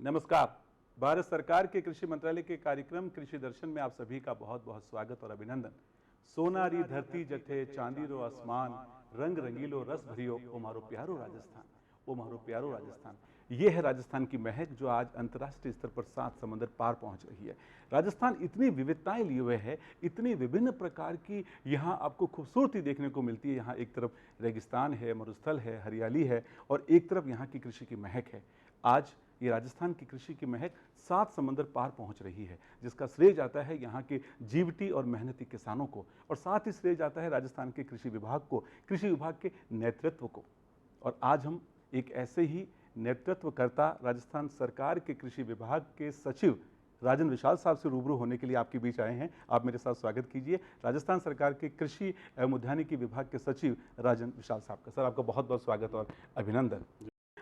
नमस्कार। भारत सरकार के कृषि मंत्रालय के कार्यक्रम कृषि दर्शन में आप सभी का बहुत बहुत स्वागत और अभिनंदन। सोनारी धरती जठे चांदीरो आसमान, रंग रंगीलो रस भरियो ओ मारो प्यारो राजस्थान, ओ मारो प्यारो राजस्थान। ये है राजस्थान की महक जो आज अंतर्राष्ट्रीय स्तर पर 7 समंदर पार पहुंच रही है। राजस्थान इतनी विविधताएं लिए हुए है, इतनी विभिन्न प्रकार की यहाँ आपको खूबसूरती देखने को मिलती है। यहाँ एक तरफ रेगिस्तान है, मरुस्थल है, हरियाली है और एक तरफ यहाँ की कृषि की महक है। आज ये राजस्थान की कृषि की महक 7 समंदर पार पहुंच रही है, जिसका श्रेय जाता है यहाँ के जीवटी और मेहनती किसानों को, और साथ ही श्रेय जाता है राजस्थान के कृषि विभाग को, कृषि विभाग के नेतृत्व को। और आज हम एक ऐसे ही नेतृत्वकर्ता राजस्थान सरकार के कृषि विभाग के सचिव राजन विशाल साहब से रूबरू होने के लिए आपके बीच आए हैं। आप मेरे साथ स्वागत कीजिए राजस्थान सरकार के कृषि एवं उद्यानिकी विभाग के सचिव राजन विशाल साहब का। सर, आपका बहुत बहुत स्वागत और अभिनंदन।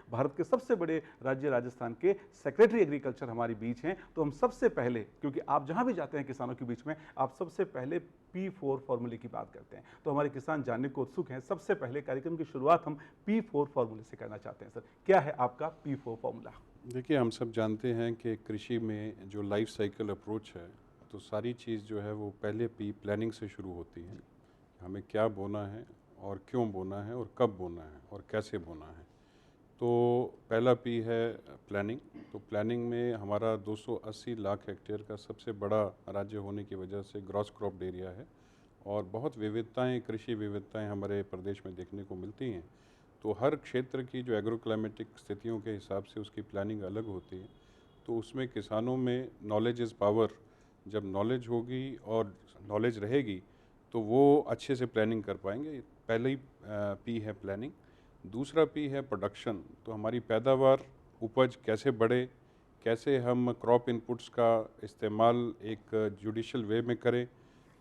भारत के सबसे बड़े राज्य राजस्थान के सेक्रेटरी एग्रीकल्चर हमारे बीच हैं, तो हम सबसे पहले, क्योंकि आप जहां भी जाते हैं किसानों के बीच में, आप सबसे पहले P4 फॉर्मूले की बात करते हैं, तो हमारे किसान जानने को उत्सुक हैं। सबसे पहले कार्यक्रम की शुरुआत हम P4 फॉर्मूले से करना चाहते हैं। सर, क्या है आपका P4 फॉर्मूला? देखिए, हम सब जानते हैं कि कृषि में जो लाइफ साइकिल अप्रोच है, तो सारी चीज़ जो है वो पहले प्लानिंग से शुरू होती है। हमें क्या बोना है और क्यों बोना है और कब बोना है और कैसे बोना है। तो पहला पी है प्लानिंग। तो प्लानिंग में हमारा 280 लाख हेक्टेयर का सबसे बड़ा राज्य होने की वजह से ग्रॉस क्रॉप्ड एरिया है और बहुत विविधताएं, कृषि विविधताएं हमारे प्रदेश में देखने को मिलती हैं। तो हर क्षेत्र की जो एग्रो क्लाइमेटिक स्थितियों के हिसाब से उसकी प्लानिंग अलग होती है। तो उसमें किसानों में नॉलेज इज़ पावर। जब नॉलेज होगी और नॉलेज रहेगी तो वो अच्छे से प्लानिंग कर पाएंगे। पहले ही पी है प्लानिंग। दूसरा पी है प्रोडक्शन। तो हमारी पैदावार, उपज कैसे बढ़े, कैसे हम क्रॉप इनपुट्स का इस्तेमाल एक जुडिशल वे में करें,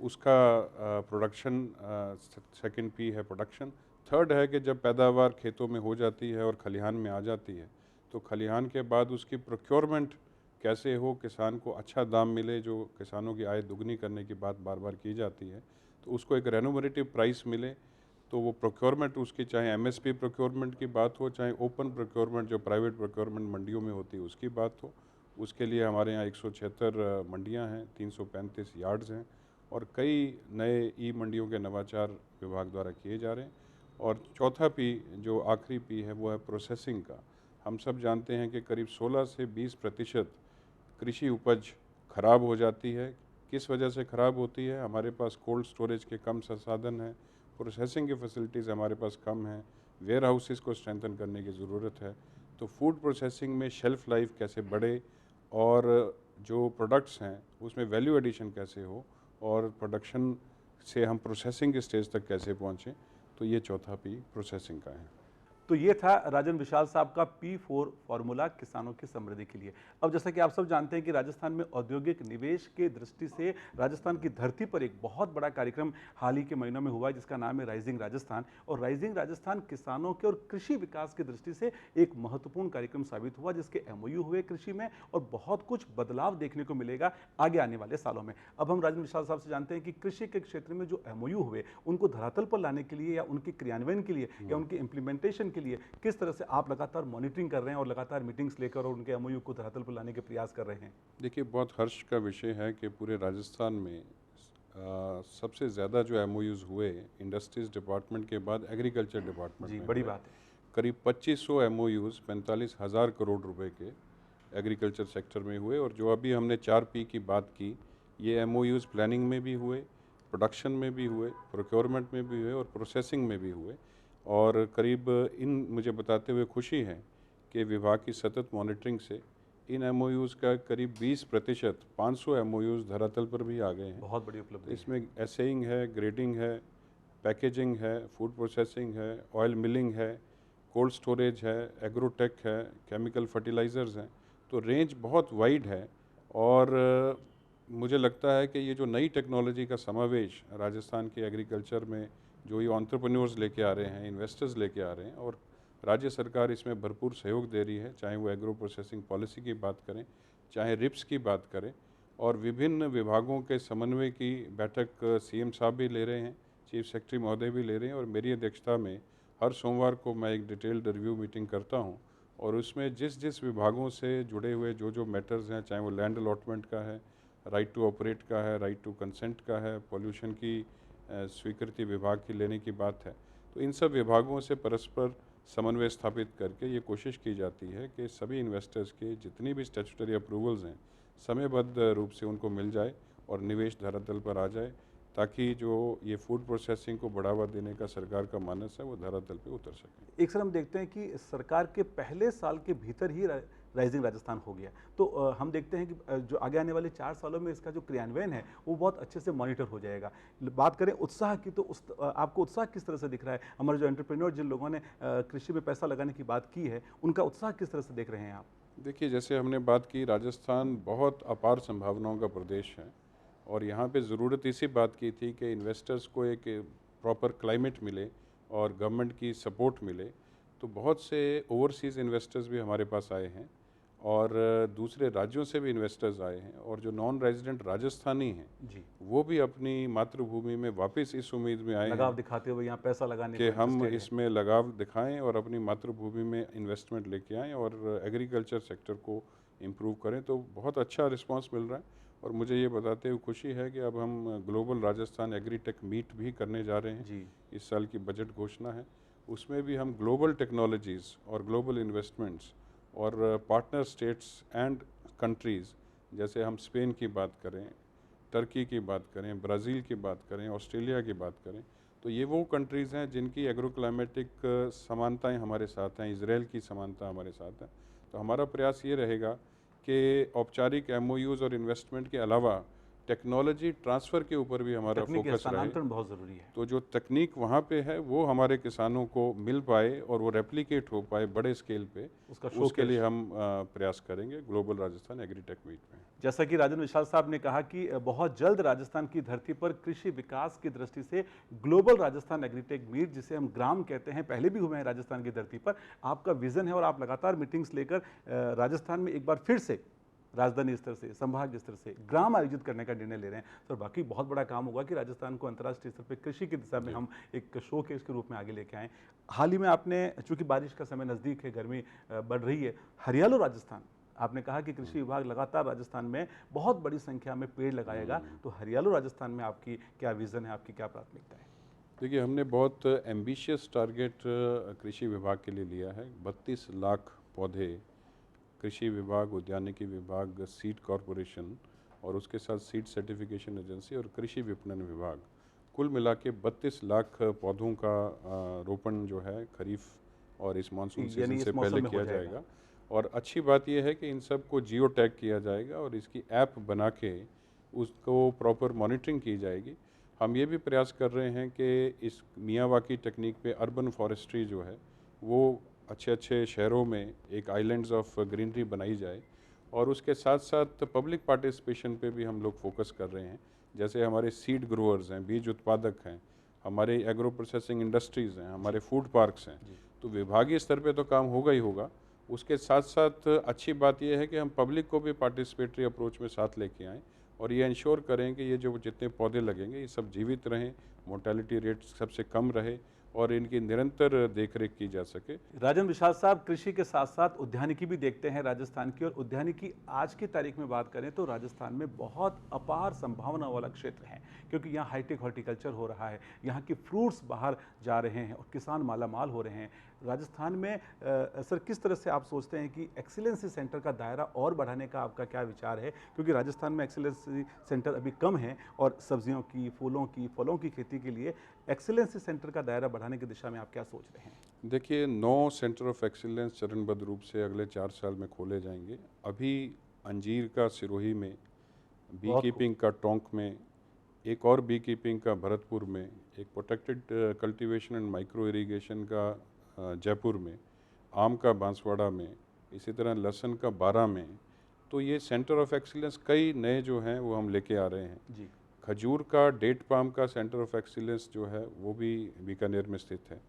उसका प्रोडक्शन। सेकंड पी है प्रोडक्शन। थर्ड है कि जब पैदावार खेतों में हो जाती है और खलिहान में आ जाती है, तो खलिहान के बाद उसकी प्रोक्योरमेंट कैसे हो, किसान को अच्छा दाम मिले, जो किसानों की आय दुगनी करने की बात बार बार की जाती है, तो उसको एक रेनोवेटिव प्राइस मिले। तो वो प्रोक्योरमेंट उसकी, चाहे एमएसपी प्रोक्योरमेंट की बात हो, चाहे ओपन प्रोक्योरमेंट जो प्राइवेट प्रोक्योरमेंट मंडियों में होती है उसकी बात हो, उसके लिए हमारे यहाँ 176 मंडियाँ हैं, 335 यार्ड्स हैं और कई नए ई मंडियों के नवाचार विभाग द्वारा किए जा रहे हैं। और चौथा पी, जो आखिरी पी है, वो है प्रोसेसिंग का। हम सब जानते हैं कि करीब 16 से 20% कृषि उपज खराब हो जाती है। किस वजह से खराब होती है? हमारे पास कोल्ड स्टोरेज के कम संसाधन हैं, प्रोसेसिंग की फैसिलिटीज़ हमारे पास कम हैं, वेयर हाउसेस को स्ट्रेंथन करने की ज़रूरत है। तो फूड प्रोसेसिंग में शेल्फ लाइफ कैसे बढ़े और जो प्रोडक्ट्स हैं उसमें वैल्यू एडिशन कैसे हो और प्रोडक्शन से हम प्रोसेसिंग के स्टेज तक कैसे पहुँचें, तो ये चौथा पी प्रोसेसिंग का है। तो ये था राजन विशाल साहब का P4 फॉर्मूला किसानों की समृद्धि के लिए। अब जैसा कि आप सब जानते हैं कि राजस्थान में औद्योगिक निवेश के दृष्टि से राजस्थान की धरती पर एक बहुत बड़ा कार्यक्रम हाल ही के महीनों में हुआ है, जिसका नाम है राइजिंग राजस्थान। और राइजिंग राजस्थान किसानों के और कृषि विकास की दृष्टि से एक महत्वपूर्ण कार्यक्रम साबित हुआ, जिसके MOU हुए कृषि में और बहुत कुछ बदलाव देखने को मिलेगा आगे आने वाले सालों में। अब हम राजन विशाल साहब से जानते हैं कि कृषि के क्षेत्र में जो MOU हुए, उनको धरातल पर लाने के लिए या उनके क्रियान्वयन के लिए या उनके इम्प्लीमेंटेशन के लिए किस तरह से आप लगातार मॉनिटरिंग कर रहे हैं और लगातार मीटिंग्स लेकर और उनके MOU को धरातल पर लाने के प्रयास कर रहे हैं? देखिए, बहुत हर्ष का विषय है कि पूरे राजस्थान में सबसे ज़्यादा जो MOUs हुए इंडस्ट्रीज़ डिपार्टमेंट के बाद एग्रीकल्चर डिपार्टमेंट जी, में बड़ी हुए। बात है। करीब 2500 MOUs 45,000 करोड़ रुपए के एग्रीकल्चर सेक्टर में हुए। और जो अभी हमने 4P की बात की, ये MOUs प्लानिंग में भी हुए, प्रोडक्शन में भी हुए, प्रोक्योरमेंट में भी हुए और प्रोसेसिंग में भी हुए। और करीब इन मुझे बताते हुए खुशी है कि विभाग की सतत मॉनिटरिंग से इन MOUs का करीब 20%, 500 MOUs धरातल पर भी आ गए हैं। बहुत बड़ी तो उपलब्धि है। इसमें एसेइंग है, ग्रेडिंग है, पैकेजिंग है, फूड प्रोसेसिंग है, ऑयल मिलिंग है, कोल्ड स्टोरेज है, एग्रोटेक है, केमिकल फर्टिलाइज़र्स हैं। तो रेंज बहुत वाइड है। और मुझे लगता है कि ये जो नई टेक्नोलॉजी का समावेश राजस्थान के एग्रीकल्चर में, जो ये एंटरप्रेन्योर्स लेके आ रहे हैं, इन्वेस्टर्स लेके आ रहे हैं, और राज्य सरकार इसमें भरपूर सहयोग दे रही है, चाहे वो एग्रो प्रोसेसिंग पॉलिसी की बात करें, चाहे रिप्स की बात करें। और विभिन्न विभागों के समन्वय की बैठक CM साहब भी ले रहे हैं, चीफ सेक्रेटरी महोदय भी ले रहे हैं, और मेरी अध्यक्षता में हर सोमवार को मैं एक डिटेल्ड रिव्यू मीटिंग करता हूं और उसमें जिस जिस विभागों से जुड़े हुए जो जो मैटर्स हैं, चाहे वो लैंड अलॉटमेंट का है, राइट टू ऑपरेट का है, राइट टू कंसेंट का है, पॉल्यूशन की स्वीकृति विभाग की लेने की बात है, तो इन सब विभागों से परस्पर समन्वय स्थापित करके ये कोशिश की जाती है कि सभी इन्वेस्टर्स के जितनी भी स्टैट्यूटरी अप्रूवल्स हैं समयबद्ध रूप से उनको मिल जाए और निवेश धरातल पर आ जाए, ताकि जो ये फूड प्रोसेसिंग को बढ़ावा देने का सरकार का मानस है वो धरातल पे उतर सके। एक सर हम देखते हैं कि सरकार के पहले साल के भीतर ही राइजिंग राजस्थान हो गया, तो हम देखते हैं कि जो आगे आने वाले 4 सालों में इसका जो क्रियान्वयन है वो बहुत अच्छे से मॉनिटर हो जाएगा। बात करें उत्साह की, तो आपको उत्साह किस तरह से दिख रहा है? हमारे जो एंटरप्रेन्योर, जिन लोगों ने कृषि में पैसा लगाने की बात की है, उनका उत्साह किस तरह से देख रहे हैं आप? देखिए, जैसे हमने बात की, राजस्थान बहुत अपार संभावनाओं का प्रदेश है और यहाँ पे ज़रूरत इसी बात की थी कि इन्वेस्टर्स को एक प्रॉपर क्लाइमेट मिले और गवर्नमेंट की सपोर्ट मिले। तो बहुत से ओवरसीज़ इन्वेस्टर्स भी हमारे पास आए हैं और दूसरे राज्यों से भी इन्वेस्टर्स आए हैं, और जो नॉन रेजिडेंट राजस्थानी हैं जी, वो भी अपनी मातृभूमि में वापस इस उम्मीद में आए लगाव हैं दिखाते हुए यहाँ पैसा लगाने कि को हम इंटरेस्टेड हैं। इसमें लगाव दिखाएं और अपनी मातृभूमि में इन्वेस्टमेंट लेके आएं और एग्रीकल्चर सेक्टर को इम्प्रूव करें। तो बहुत अच्छा रिस्पांस मिल रहा है और मुझे ये बताते हुए खुशी है कि अब हम ग्लोबल राजस्थान एग्रीटेक मीट भी करने जा रहे हैं। जी, इस साल की बजट घोषणा है, उसमें भी हम ग्लोबल टेक्नोलॉजीज़ और ग्लोबल इन्वेस्टमेंट्स और पार्टनर स्टेट्स एंड कंट्रीज़, जैसे हम स्पेन की बात करें, टर्की की बात करें, ब्राज़ील की बात करें, ऑस्ट्रेलिया की बात करें, तो ये वो कंट्रीज़ हैं जिनकी एग्रो क्लाइमेटिक समानताएँ हमारे साथ हैं, इजराइल की समानता हमारे साथ है। तो हमारा प्रयास ये रहेगा कि औपचारिक एमओयूज़ और इन्वेस्टमेंट के अलावा टेक्नोलॉजी ट्रांसफ़र के ऊपर भी हमारा तकनीकी फोकस रहे। हस्तांतरण बहुत ज़रूरी है। तो जो तकनीक वहाँ पे है वो हमारे किसानों को मिल पाए और वो रेप्लिकेट हो पाए बड़े स्केल पे, उसका उसके लिए शोकेस। हम प्रयास करेंगे ग्लोबल राजस्थान एग्रीटेक मीट में। जैसा कि राजन विशाल साहब ने कहा कि बहुत जल्द राजस्थान की धरती पर कृषि विकास की दृष्टि से ग्लोबल राजस्थान एग्रीटेक मीट, जिसे हम ग्राम कहते हैं, पहले भी हुए हैं राजस्थान की धरती पर, आपका विजन है और आप लगातार मीटिंग्स लेकर राजस्थान में एक बार फिर से राजधानी स्तर से, संभाग स्तर से ग्राम आयोजित करने का निर्णय ले रहे हैं। तो बाकी बहुत बड़ा काम होगा कि राजस्थान को अंतर्राष्ट्रीय स्तर पर कृषि की दिशा में हम एक शो केस के रूप में आगे लेके आएँ। हाल ही में आपने, चूंकि बारिश का समय नज़दीक है, गर्मी बढ़ रही है, हरियालो राजस्थान, आपने कहा कि कृषि विभाग लगातार राजस्थान में बहुत बड़ी संख्या में पेड़ लगाएगा, तो हरियालो राजस्थान में आपकी क्या विजन है, आपकी क्या प्राथमिकता है? देखिए, हमने बहुत एम्बिशियस टारगेट कृषि विभाग के लिए लिया है। 32 लाख पौधे कृषि विभाग, उद्यानिकी विभाग, सीड कॉरपोरेशन और उसके साथ सीड सर्टिफिकेशन एजेंसी और कृषि विपणन विभाग, कुल मिला के 32 लाख पौधों का रोपण जो है खरीफ और इस मानसून सीजन यानी से इस मौसम पहले में हो किया जाएगा। जाएगा। और अच्छी बात यह है कि इन सब को जियो टैग किया जाएगा और इसकी ऐप बना के उसको प्रॉपर मॉनिटरिंग की जाएगी। हम ये भी प्रयास कर रहे हैं कि इस मियावाकी टेक्निक पे अर्बन फॉरेस्ट्री जो है वो अच्छे अच्छे शहरों में एक आइलैंड्स ऑफ ग्रीनरी बनाई जाए, और उसके साथ साथ पब्लिक पार्टिसिपेशन पे भी हम लोग फोकस कर रहे हैं। जैसे हमारे सीड ग्रोअर्स हैं, बीज उत्पादक हैं, हमारे एग्रो प्रोसेसिंग इंडस्ट्रीज़ हैं, हमारे फूड पार्क्स हैं, तो विभागीय स्तर पे तो काम होगा ही होगा। उसके साथ साथ अच्छी बात यह है कि हम पब्लिक को भी पार्टिसिपेटरी अप्रोच में साथ लेके आएँ और ये इंश्योर करें कि ये जो जितने पौधे लगेंगे ये सब जीवित रहें, मोर्टेलिटी रेट सबसे कम रहे और इनकी निरंतर देखरेख की जा सके। राजन विशाल साहब, कृषि के साथ साथ उद्यानिकी भी देखते हैं राजस्थान की, और उद्यानिकी आज की तारीख में बात करें तो राजस्थान में बहुत अपार संभावना वाला क्षेत्र है, क्योंकि यहाँ हाईटेक हॉर्टिकल्चर हो रहा है, यहाँ की फ्रूट्स बाहर जा रहे हैं और किसान मालामाल हो रहे हैं। राजस्थान में सर, किस तरह से आप सोचते हैं कि एक्सीलेंसी सेंटर का दायरा और बढ़ाने का आपका क्या विचार है? क्योंकि राजस्थान में एक्सीलेंसी सेंटर अभी कम है और सब्जियों की, फूलों की, फलों की खेती के लिए एक्सीलेंसी सेंटर का दायरा बढ़ाने की दिशा में आप क्या सोच रहे हैं? देखिए, 9 सेंटर ऑफ एक्सीलेंस चरणबद्ध रूप से अगले 4 साल में खोले जाएंगे। अभी अंजीर का सिरोही में, बी बहुत खूब। कीपिंग का टोंक में, एक और बी कीपिंग का भरतपुर में, एक protected cultivation and micro irrigation का जयपुर में, आम का बांसवाड़ा में, इसी तरह लहसुन का बारा में। तो ये सेंटर ऑफ एक्सीलेंस कई नए जो हैं वो हम लेके आ रहे हैं। जी, खजूर का, डेट पाम का सेंटर ऑफ एक्सीलेंस जो है वो भी बीकानेर में स्थित है।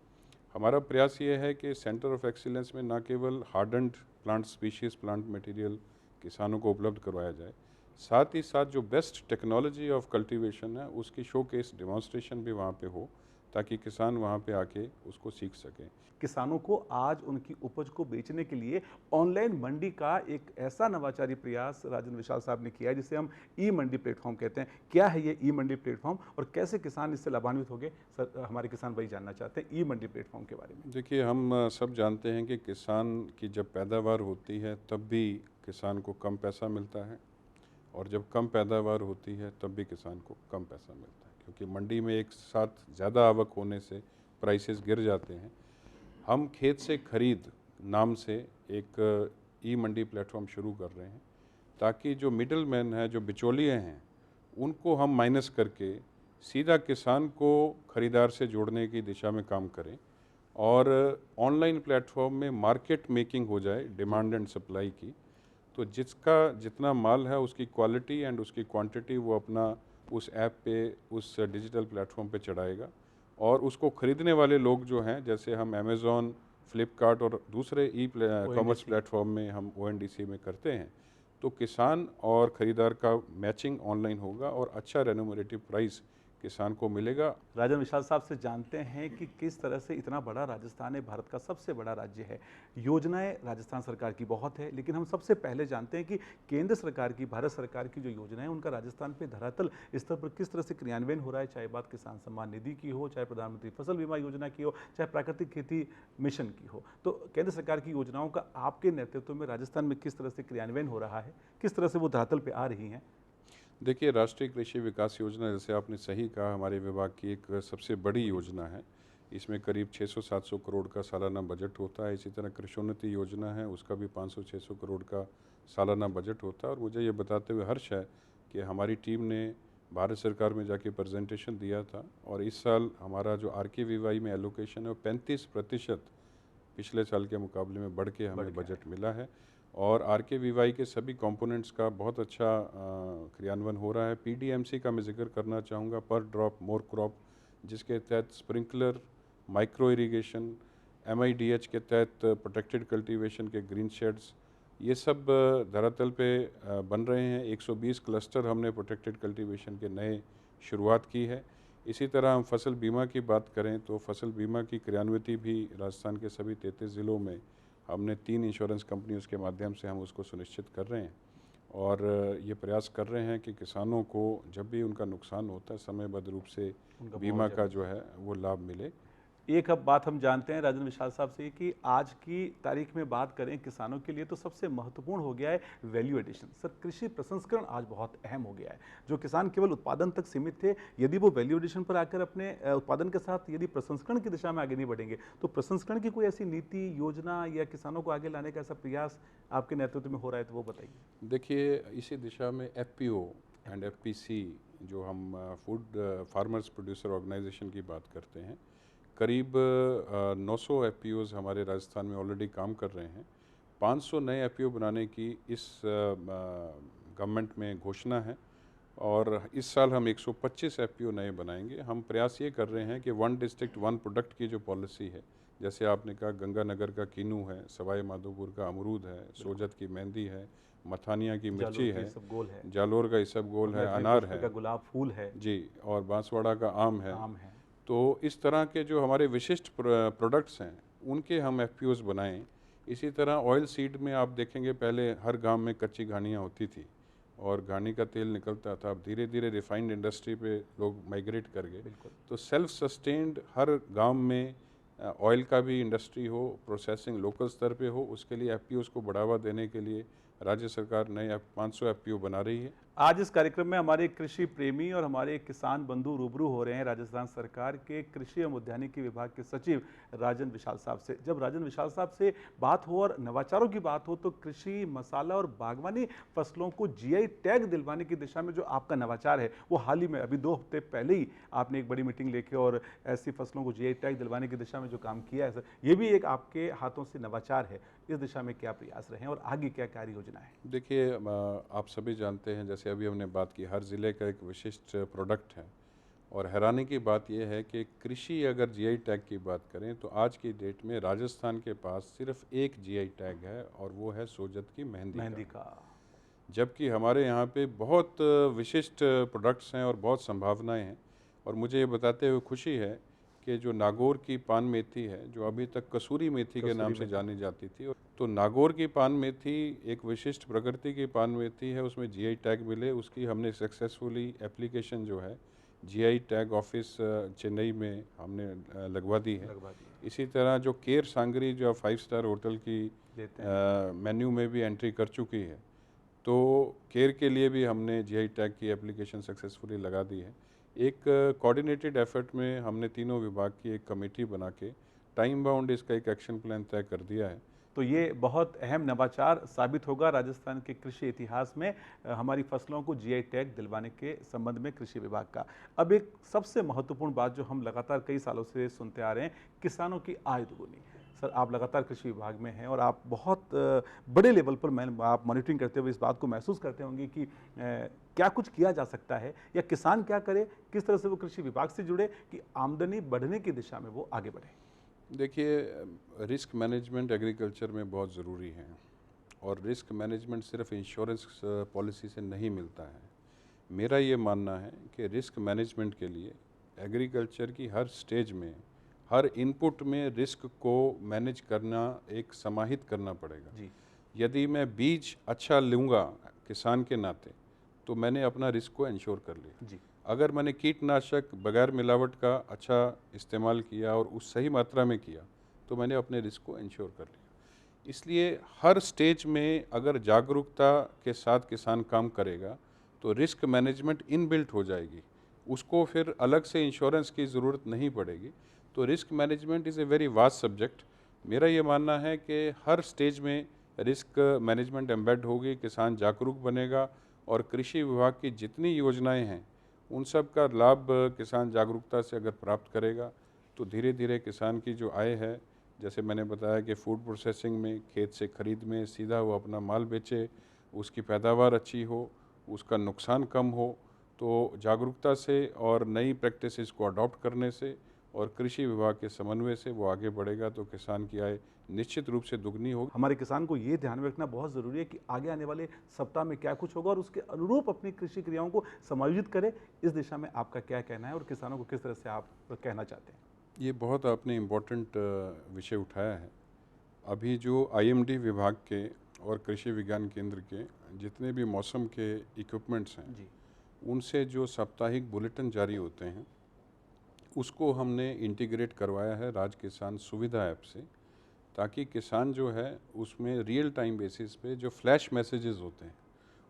हमारा प्रयास ये है कि सेंटर ऑफ एक्सीलेंस में न केवल hardened plant species, plant material किसानों को उपलब्ध करवाया जाए, साथ ही साथ जो बेस्ट टेक्नोलॉजी ऑफ कल्टीवेशन है उसकी शो केस डेमोन्स्ट्रेशन भी वहाँ पे हो, ताकि किसान वहाँ पे आके उसको सीख सकें। किसानों को आज उनकी उपज को बेचने के लिए ऑनलाइन मंडी का एक ऐसा नवाचारी प्रयास राजन विशाल साहब ने किया है जिसे हम ई मंडी प्लेटफॉर्म कहते हैं। क्या है ये ई मंडी प्लेटफॉर्म और कैसे किसान इससे लाभान्वित होंगे, सर हमारे किसान भाई जानना चाहते हैं ई मंडी प्लेटफॉर्म के बारे में। देखिए, हम सब जानते हैं कि किसान की जब पैदावार होती है तब भी किसान को कम पैसा मिलता है, और जब कम पैदावार होती है तब भी किसान को कम पैसा मिलता है, क्योंकि मंडी में एक साथ ज़्यादा आवक होने से प्राइसेस गिर जाते हैं। हम खेत से खरीद नाम से एक ई मंडी प्लेटफॉर्म शुरू कर रहे हैं, ताकि जो मिडल मैन है, जो बिचौलिए हैं, उनको हम माइनस करके सीधा किसान को ख़रीदार से जोड़ने की दिशा में काम करें, और ऑनलाइन प्लेटफॉर्म में मार्केट मेकिंग हो जाए डिमांड एंड सप्लाई की। तो जिसका जितना माल है उसकी क्वालिटी एंड उसकी क्वांटिटी वो अपना उस ऐप पे, उस डिजिटल प्लेटफॉर्म पे चढ़ाएगा, और उसको ख़रीदने वाले लोग जो हैं, जैसे हम अमेज़ॉन, फ्लिपकार्ट और दूसरे ई कॉमर्स प्लेटफॉर्म में हम ONDC में करते हैं, तो किसान और ख़रीदार का मैचिंग ऑनलाइन होगा और अच्छा रेन्यूमरेटिव प्राइस किसान को मिलेगा। राजन विशाल साहब से जानते हैं कि किस तरह से इतना बड़ा राजस्थान है, भारत का सबसे बड़ा राज्य है, योजनाएं राजस्थान सरकार की बहुत है, लेकिन हम सबसे पहले जानते हैं कि केंद्र सरकार की, भारत सरकार की जो योजनाएं उनका राजस्थान पे धरातल स्तर पर किस तरह से क्रियान्वयन हो रहा है। चाहे बात किसान सम्मान निधि की हो, चाहे प्रधानमंत्री फसल बीमा योजना की हो, चाहे प्राकृतिक खेती मिशन की हो, तो केंद्र सरकार की योजनाओं का आपके नेतृत्व में राजस्थान में किस तरह से क्रियान्वयन हो रहा है, किस तरह से वो धरातल पे आ रही हैं। देखिए, राष्ट्रीय कृषि विकास योजना, जैसे आपने सही कहा, हमारे विभाग की एक सबसे बड़ी योजना है। इसमें करीब 600-700 करोड़ का सालाना बजट होता है। इसी तरह कृषोन्नति योजना है, उसका भी 500-600 करोड़ का सालाना बजट होता है। और मुझे ये बताते हुए हर्ष है कि हमारी टीम ने भारत सरकार में जाके प्रेजेंटेशन दिया था, और इस साल हमारा जो RKVY में एलोकेशन है वो 35% पिछले साल के मुकाबले में बढ़ के हमें बजट मिला है। और RKVY के सभी कंपोनेंट्स का बहुत अच्छा क्रियान्वयन हो रहा है। PDMC का मैं जिक्र करना चाहूँगा, पर ड्रॉप मोर क्रॉप, जिसके तहत स्प्रिंकलर, माइक्रो इरिगेशन, MIDH के तहत प्रोटेक्टेड कल्टीवेशन के ग्रीन शेड्स, ये सब धरातल पे बन रहे हैं। 120 क्लस्टर हमने प्रोटेक्टेड कल्टीवेशन के नए शुरुआत की है। इसी तरह हम फसल बीमा की बात करें तो फसल बीमा की क्रियान्विति भी राजस्थान के सभी 33 ज़िलों में हमने 3 इंश्योरेंस कंपनियों के माध्यम से हम उसको सुनिश्चित कर रहे हैं, और ये प्रयास कर रहे हैं कि किसानों को जब भी उनका नुकसान होता है समयबद्ध रूप से बीमा का जो है वो लाभ मिले। एक अब बात हम जानते हैं राजन विशाल साहब से कि आज की तारीख में बात करें किसानों के लिए तो सबसे महत्वपूर्ण हो गया है वैल्यू एडिशन। सर, कृषि प्रसंस्करण आज बहुत अहम हो गया है। जो किसान केवल उत्पादन तक सीमित थे, यदि वो वैल्यू एडिशन पर आकर अपने उत्पादन के साथ यदि प्रसंस्करण की दिशा में आगे नहीं बढ़ेंगे, तो प्रसंस्करण की कोई ऐसी नीति, योजना या किसानों को आगे लाने का ऐसा प्रयास आपके नेतृत्व में हो रहा है तो वो बताइए। देखिए, इसी दिशा में FPO एंड FPC, जो हम फूड फार्मर्स प्रोड्यूसर ऑर्गेनाइजेशन की बात करते हैं, करीब 900 FPOs हमारे राजस्थान में ऑलरेडी काम कर रहे हैं। 500 नए FPO बनाने की इस गवर्नमेंट में घोषणा है, और इस साल हम 125 FPO नए बनाएंगे। हम प्रयास ये कर रहे हैं कि 1 डिस्ट्रिक्ट 1 प्रोडक्ट की जो पॉलिसी है, जैसे आपने कहा गंगानगर का कीनू है, सवाई माधोपुर का अमरूद है, सोजत की मेहंदी है, मथानिया की मिर्ची है, जालोर का इसबगोल है, अनार है, गुलाब फूल है जी, और बांसवाड़ा का आम है। है। तो इस तरह के जो हमारे विशिष्ट प्रोडक्ट्स हैं उनके हम FPOs बनाएं। इसी तरह ऑयल सीड में आप देखेंगे, पहले हर गांव में कच्ची घानियाँ होती थी और घानी का तेल निकलता था। अब धीरे धीरे रिफाइंड इंडस्ट्री पे लोग माइग्रेट कर गए। तो सेल्फ सस्टेन्ड हर गांव में ऑयल का भी इंडस्ट्री हो, प्रोसेसिंग लोकल स्तर पे हो, उसके लिए FPOs को बढ़ावा देने के लिए राज्य सरकार नए 500 FPO बना रही है। आज इस कार्यक्रम में हमारे कृषि प्रेमी और हमारे किसान बंधु रूबरू हो रहे हैं राजस्थान सरकार के कृषि एवं उद्यानिकी विभाग के सचिव राजन विशाल साहब से। जब राजन विशाल साहब से बात हो और नवाचारों की बात हो, तो कृषि, मसाला और बागवानी फसलों को GI टैग दिलवाने की दिशा में जो आपका नवाचार है, वो हाल ही में अभी 2 हफ्ते पहले ही आपने एक बड़ी मीटिंग लेके और ऐसी फसलों को GI टैग दिलवाने की दिशा में जो काम किया है, सर, ये भी एक आपके हाथों से नवाचार है। इस दिशा में क्या प्रयास रहे हैं और आगे क्या कार्य योजना है? देखिए, आप सभी जानते हैं, जैसे अभी हमने बात की, हर ज़िले का एक विशिष्ट प्रोडक्ट है, और हैरानी की बात यह है कि कृषि अगर GI टैग की बात करें तो आज की डेट में राजस्थान के पास सिर्फ एक GI टैग है, और वो है सोजत की मेहंदी का। जबकि हमारे यहाँ पे बहुत विशिष्ट प्रोडक्ट्स हैं और बहुत संभावनाएं हैं। और मुझे ये बताते हुए खुशी है कि जो नागौर की पान मेथी है, जो अभी तक कसूरी मेथी के नाम से जानी जाती थी, तो नागौर की पान मेथी एक विशिष्ट प्रकृति की पान मेथी है, उसमें जीआई टैग मिले। उसकी हमने सक्सेसफुली एप्लीकेशन जो है जीआई टैग ऑफिस चेन्नई में हमने लगवा दी है। इसी तरह जो केर सांगरी जो 5 स्टार होटल की मेन्यू में भी एंट्री कर चुकी है, तो केयर के लिए भी हमने जीआई टैग की एप्लीकेशन सक्सेसफुली लगा दी है। एक कोऑर्डिनेटेड एफर्ट में हमने तीनों विभाग की एक कमेटी बना के टाइम बाउंड इसका एक एक्शन प्लान तय कर दिया है। तो ये बहुत अहम नवाचार साबित होगा राजस्थान के कृषि इतिहास में हमारी फसलों को जीआई टैग दिलवाने के संबंध में कृषि विभाग का। अब एक सबसे महत्वपूर्ण बात जो हम लगातार कई सालों से सुनते आ रहे हैं, किसानों की आय दोगुनी। सर, आप लगातार कृषि विभाग में हैं और आप बहुत बड़े लेवल पर आप मॉनिटरिंग करते हुए इस बात को महसूस करते होंगे कि क्या कुछ किया जा सकता है या किसान क्या करे, किस तरह से वो कृषि विभाग से जुड़े कि आमदनी बढ़ने की दिशा में वो आगे बढ़े। देखिए, रिस्क मैनेजमेंट एग्रीकल्चर में बहुत ज़रूरी है और रिस्क मैनेजमेंट सिर्फ इंश्योरेंस पॉलिसी से नहीं मिलता है। मेरा ये मानना है कि रिस्क मैनेजमेंट के लिए एग्रीकल्चर की हर स्टेज में, हर इनपुट में रिस्क को मैनेज करना, एक समाहित करना पड़ेगा जी। यदि मैं बीज अच्छा लूँगा किसान के नाते, तो मैंने अपना रिस्क को इंश्योर कर लिया जी। अगर मैंने कीटनाशक बगैर मिलावट का अच्छा इस्तेमाल किया और उस सही मात्रा में किया, तो मैंने अपने रिस्क को इंश्योर कर लिया। इसलिए हर स्टेज में अगर जागरूकता के साथ किसान काम करेगा, तो रिस्क मैनेजमेंट इनबिल्ट हो जाएगी, उसको फिर अलग से इंश्योरेंस की ज़रूरत नहीं पड़ेगी। तो risk management is a very vast subject. मेरा ये मानना है कि हर स्टेज में रिस्क मैनेजमेंट एम्बेड होगी, किसान जागरूक बनेगा और कृषि विभाग की जितनी योजनाएं हैं उन सब का लाभ किसान जागरूकता से अगर प्राप्त करेगा, तो धीरे धीरे किसान की जो आय है, जैसे मैंने बताया कि फूड प्रोसेसिंग में, खेत से खरीद में सीधा वो अपना माल बेचे, उसकी पैदावार अच्छी हो, उसका नुकसान कम हो, तो जागरूकता से और नई प्रैक्टिसेस को अडॉप्ट करने से और कृषि विभाग के समन्वय से वो आगे बढ़ेगा, तो किसान की आय निश्चित रूप से दुगनी होगी। हमारे किसान को ये ध्यान में रखना बहुत ज़रूरी है कि आगे आने वाले सप्ताह में क्या कुछ होगा और उसके अनुरूप अपनी कृषि क्रियाओं को समायोजित करे। इस दिशा में आपका क्या कहना है और किसानों को किस तरह से आप कहना चाहते हैं? ये बहुत आपने इम्पोर्टेंट विषय उठाया है। अभी जो आईएमडी विभाग के और कृषि विज्ञान केंद्र के जितने भी मौसम के इक्विपमेंट्स हैं जी, उनसे जो साप्ताहिक बुलेटिन जारी होते हैं, उसको हमने इंटीग्रेट करवाया है राज किसान सुविधा ऐप से, ताकि किसान जो है उसमें रियल टाइम बेसिस पे जो फ्लैश मैसेजेस होते हैं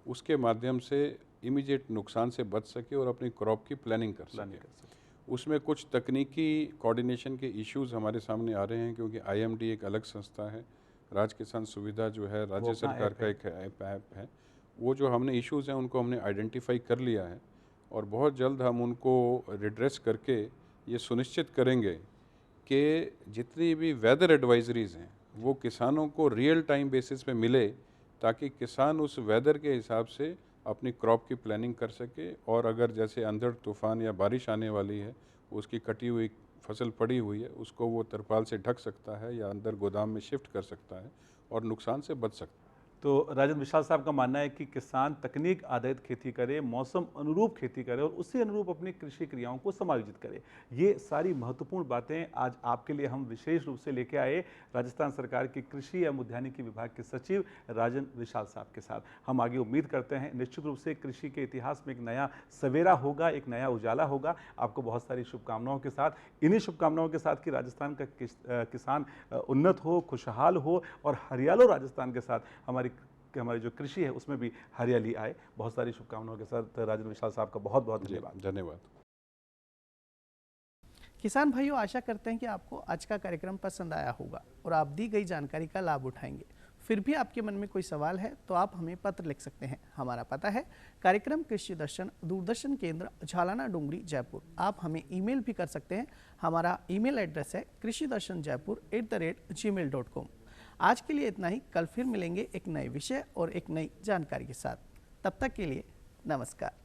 उसके माध्यम से इमीडिएट नुकसान से बच सके और अपनी क्रॉप की प्लानिंग कर सके। उसमें कुछ तकनीकी कोऑर्डिनेशन के इश्यूज हमारे सामने आ रहे हैं, क्योंकि आईएमडी एक अलग संस्था है, राज किसान सुविधा जो है राज्य सरकार का एक ऐप है। वो जो हमने इश्यूज हैं उनको हमने आइडेंटिफाई कर लिया है और बहुत जल्द हम उनको रिड्रेस करके ये सुनिश्चित करेंगे कि जितनी भी वेदर एडवाइजरीज़ हैं वो किसानों को रियल टाइम बेसिस पे मिले, ताकि किसान उस वेदर के हिसाब से अपनी क्रॉप की प्लानिंग कर सके। और अगर जैसे अंधड़ तूफान या बारिश आने वाली है, उसकी कटी हुई फसल पड़ी हुई है, उसको वो तरपाल से ढक सकता है या अंदर गोदाम में शिफ्ट कर सकता है और नुकसान से बच सकता है। तो राजेंद्र विशाल साहब का मानना है कि किसान तकनीक आधारित खेती करे, मौसम अनुरूप खेती करे और उसी अनुरूप अपनी कृषि क्रियाओं को समायोजित करे। ये सारी महत्वपूर्ण बातें आज आपके लिए हम विशेष रूप से लेके आए राजस्थान सरकार के कृषि एवं उद्यानिकी विभाग के सचिव राजेंद्र विशाल साहब के साथ। हम आगे उम्मीद करते हैं निश्चित रूप से कृषि के इतिहास में एक नया सवेरा होगा, एक नया उजाला होगा। आपको बहुत सारी शुभकामनाओं के साथ, इन्हीं शुभकामनाओं के साथ कि राजस्थान का किसान उन्नत हो, खुशहाल हो और हरियालो राजस्थान के साथ हमारी जो कृषि है उसमें भी हरियाली आए। बहुत सारी शुभकामनाओं के साथ राजेंद्र विशाल साहब का बहुत बहुत धन्यवाद। धन्यवाद। किसान भाइयों, आशा करते हैं कि आपको आज का कार्यक्रम पसंद आया होगा और आप दी गई जानकारी का लाभ उठाएंगे। फिर भी आपके मन में कोई सवाल है तो आप हमें पत्र लिख सकते हैं। हमारा पता है कार्यक्रम कृषि दर्शन, दूरदर्शन केंद्र, झालाना डूंगरी, जयपुर। आप हमें ईमेल भी कर सकते हैं। हमारा ईमेल एड्रेस है krishidarshanjaipur@gmail.com। आज के लिए इतना ही। कल फिर मिलेंगे एक नए विषय और एक नई जानकारी के साथ। तब तक के लिए नमस्कार।